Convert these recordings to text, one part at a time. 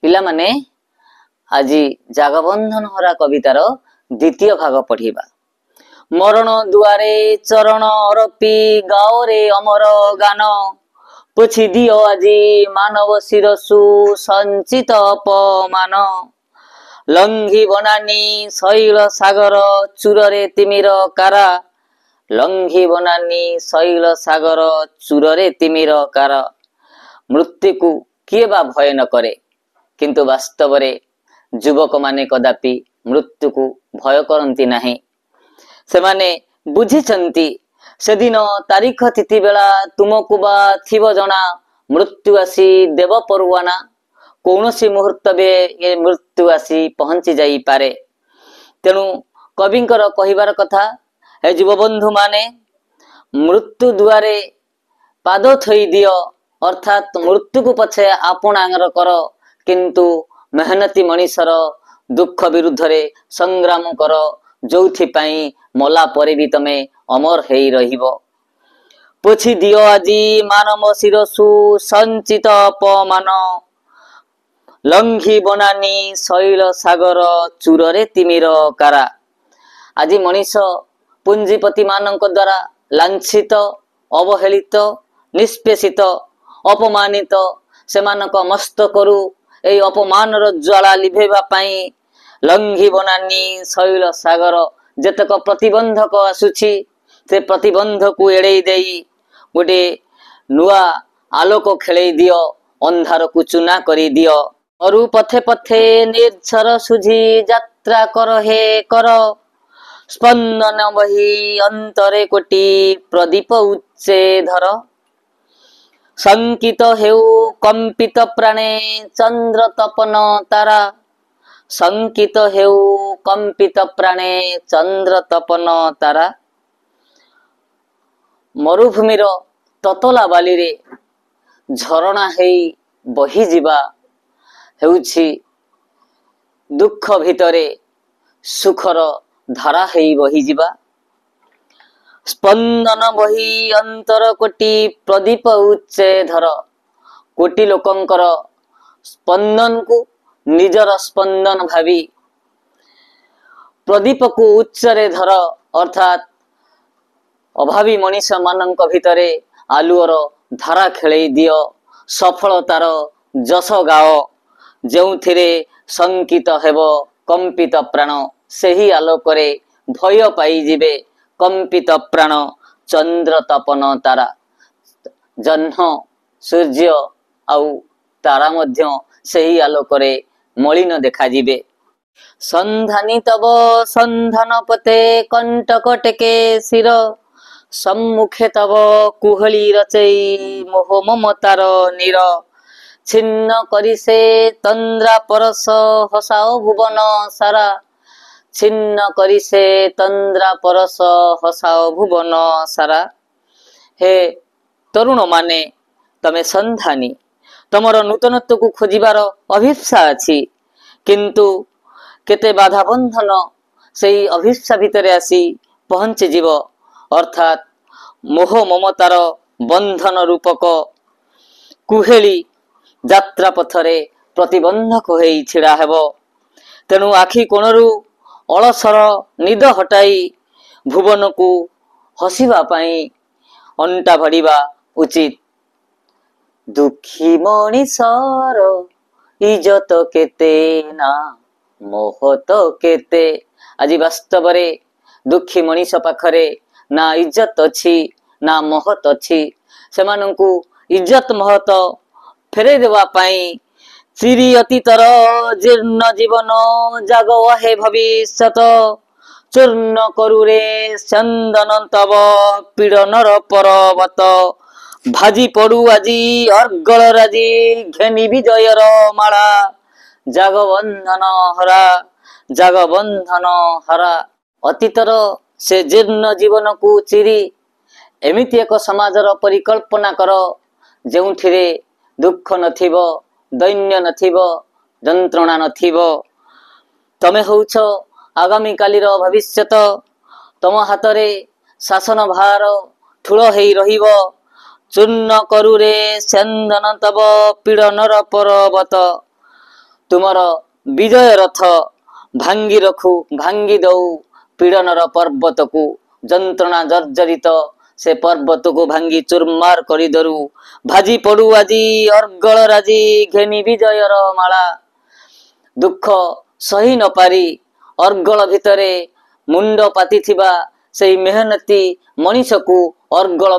पिला माने आज जगबंधन हरा कवितार द्वितीय भाग पढ़िबा। मरण दुआरे चरण अरपी गाओ रे अमर गान, पोछि दियो आजी मानव शिरसु संचित अपमान। लंघी बनानी शैल सागर चूरे तिमिर कारा, लंघी बनानी शैल सागर चूरे तिमिर कार। मृत्यु को किए बा भय न करे, किंतु वास्तव रे युवक माने कदापि मृत्यु को भय करती नहीं। से माने बुझिचंती से दिन तारीख तिथि बेला तुमको बा थिव जना, मृत्यु आसी देव परुआना। कौनसी मुहूर्त बे ये मृत्यु आसी पहुंची जाई पारे। तेणु कविंकर कहिबार कथा, हे युवबंधु माने मृत्यु दुआरे पाद थई दियो, अर्थात मृत्यु को पछे आपणांगर कर, किंतु मेहनती मनीषर दुख विरुद्ध रे संग्राम कर, जोथि पाई मला परे भी तमे अमर हेई रहिबो। पोछि दियो आजी मानव शिरसु संचित अपमान, लंघी बनानी शैल सागर चूरे तिमिर कारा। आज मनीष पुंजीपति मानक द्वारा लांछित, अवहेलित, निष्पेषित, अपमानित सेमानक मस्तकरू ए अपमानर ज्वाला लिभेबा पाई लंघी बनानी शैल सागर जेतक प्रतिबंधक आसुछि, से प्रतिबंधक को एड़े देई गोटे नुआ आलोक खेले दियो, अंधार को चुना करी दियो। अरु पथे पथे निर्झर सुझी यात्रा कर हे कर, स्पंदन बही अंतरे कोटि प्रदीप उच्चे धर। संकित हेउ कंपित प्राणे चंद्र तपन तारा, संकित हेउ कंपित प्राणे चंद्र तपन तारा। मरुभूमिर ततला बाली रे झरणा हेई बही जिबा हेउछि दुख भितरे सुखर धारा हेई बही जिबा। स्पंदन बही अंतर कोटि प्रदीप उच्चे धर। कोटि लोकंकर स्पंदन को निजर स्पंदन भावी प्रदीप को उच्चरे धर, अर्थात अभावी मनीष मानक भितरे आलुअर धारा खेले दियो। सफलतार जस गाओ, जोथिरे संकित हेबो कंपित प्राण, सेही आलोकरे भय पाई जिबे कंपित प्राण चंद्र तपन तारा। जह्न सूर्य आउ तारा मध्य सेही आलोकरे मलिन देखा जिबे। संधानी तब संधान पते कंटक टेके शिर, सम्मुखे तब कुहली रचई मोह ममतार नीर। छिन्न करी से तंद्रा परस हसाओ भुवन सारा, छिन्न करी से तंद्रा परस हसाओ भुवन सारा। हे तरुण माने तमे संधानी, तमर नूतनत्व को खोजिबार अभिप्सा अछि, किंतु केते बाधा बंधन सेई अभिप्सा भितरे आसी पहुंची जीव, अर्थात मोह ममतार बंधन रूपक कुहेली यात्रा पथरे प्रतिबंधक होई छिड़ा हेबो। तेणु आखि कोणरू अलसर निद हटाई भुवन को हसिबा पाई अंटा भड़िबा उचित। दुखी मनीषर इज्जत केते ना मोहत केते। आज वास्तव रे दुखी मनीष पाखरे ना इज्जत अछि ना महत अछि। सेमानंकु इज्जत महत फेरे देवा पाई चिरी अतीतर जीर्ण जीवन जागो हे भविष्यत। चूर्ण करुरे चंदन तब पीड़नर पर्वत, भाजी पड़ू आजी अर्गल राजी घेनी विजयर माला। जगबंधन हरा जगबंधन हरा। अतीतर से जीर्ण जीवन को चिरी एमिति एक समाजर परिकल्पना कर, जोंथिरे दुख नथिबो, दैन्य नथिबो, जंत्रणा नथिबो। तमे होउछ आगामी कालीर भविष्यत। तम हातरे शासन भार ठूल हेई रहिबो। चूर्ण करुरे चंदन तब पीड़नर पर्वत, तुमर विजय रथ भांगी रखु भांगी दऊ पीड़नर पर्वत को जंत्रणा जर्जरित से पर्वत को भांगी चुरमार करी दरू भाजी पड़ू आजी अर्गल राजी घेनी विजयर माला दुख सही न पारी अर्गल भितरे मुंड पाती थिबा सेई मेहनती मनीष को अर्गल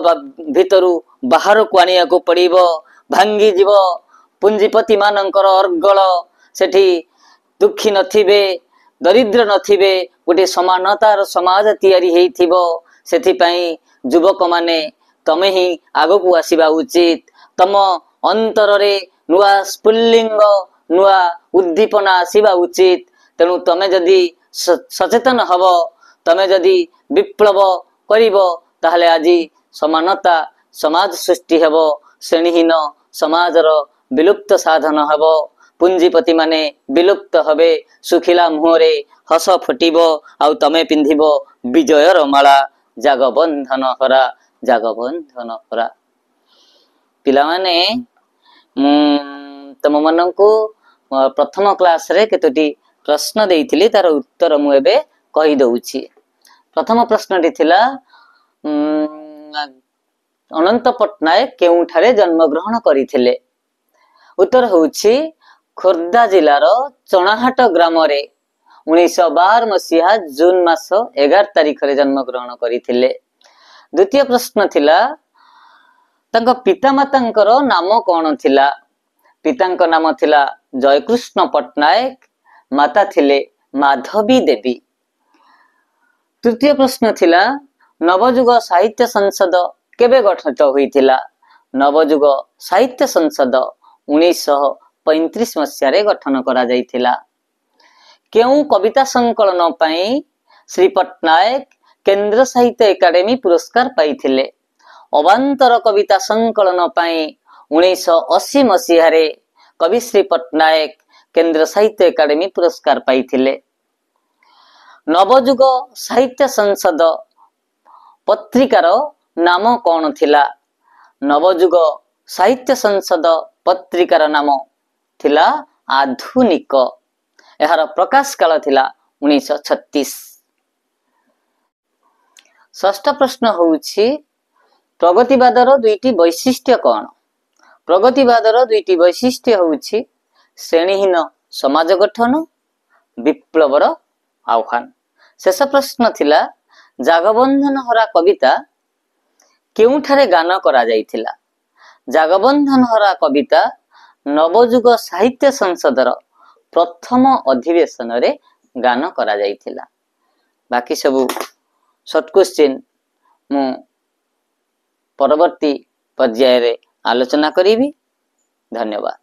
भितरु बाहर को आनिया को पड़िबो भांगी जीव पुंजीपति मानकर अर्गल सेठी दुखी नथिबे दरिद्र नथिबे गोटे समानतार समाज तैयारी हेइथिबो सेथि पई युवक माने तमे ही आगो को आसीबा उचित तम अंतर रे नुआ स्फुल्लिंग नुआ उद्दीपना आसीबा उचित तेणु तमे जदि सचेतन हब तमे जदि विप्लव करिबो ताहले आजि समानता समाज सृष्टि हेबो श्रेणीहीन समाजर विलुप्त साधन हेबो पुंजीपति माने विलुप्त हबे सुखिला मुहरे हस फुटिबो आउ तमे पिंधिबो विजयर माला जागबंधन हरा पिला माने तम मनंकु प्रथम क्लास रे केतोटी प्रश्न देइथिली तार उत्तर मु एबे कहि दउछि। प्रथम प्रश्नटी थिला अनंत पट्टनायक केउठारे जन्म ग्रहण करिथिले। उत्तर होउछि खोर्धा जिलार चणाहाट ग्राम रे 1912 मसीहा जून मास 11 तारिख रे जन्म ग्रहण करिथिले। द्वितीय प्रश्न थिला तांको पितामातांकर नाम कोन थिला। पितांक नाम थिला जयकृष्ण पट्टनायक माता थिले माधवी देवी। तृतीय प्रश्न थिला नवजुग साहित्य संसद केबे गठित होइथिला। नवजुग साहित्य संसद 1935 मसीहा रे गठन करा जाइथिला। केउ कविता संकलन पई श्री पट्टनायक केंद्र साहित्य एकाडेमी पुरस्कार पाइथिले। अवांतर कविता संकलन पई 1980 मसीहा रे कवि श्री पट्टनायक केंद्र साहित्य एकाडेमी पुरस्कार पाइथिले। नवजुग साहित्य संसद पत्रिकार नाम कौन थिला। नवजुग साहित्य संसद पत्रिकार नाम थिला आधुनिक। एहार प्रकाश काल थिला 1936। षष्ठ प्रश्न होउछि प्रगतिवादर दुईटी वैशिष्ट्य कौन। प्रगतिवादर दुईटी वैशिष्ट्य होउछि श्रेणीहीन समाज गठन विप्लवर आह्वान। शेष प्रश्न थिला जागबंधन हरा कविता केउठारे गान करा जाइथिला। जागबंधन हरा कविता नवजुग साहित्य संसदर प्रथम अधिवेशन रे गान करा जाइथिला। बाकी सब शॉर्ट क्वेश्चन मु परवर्ती पर्याय रे आलोचना करिबी। धन्यवाद।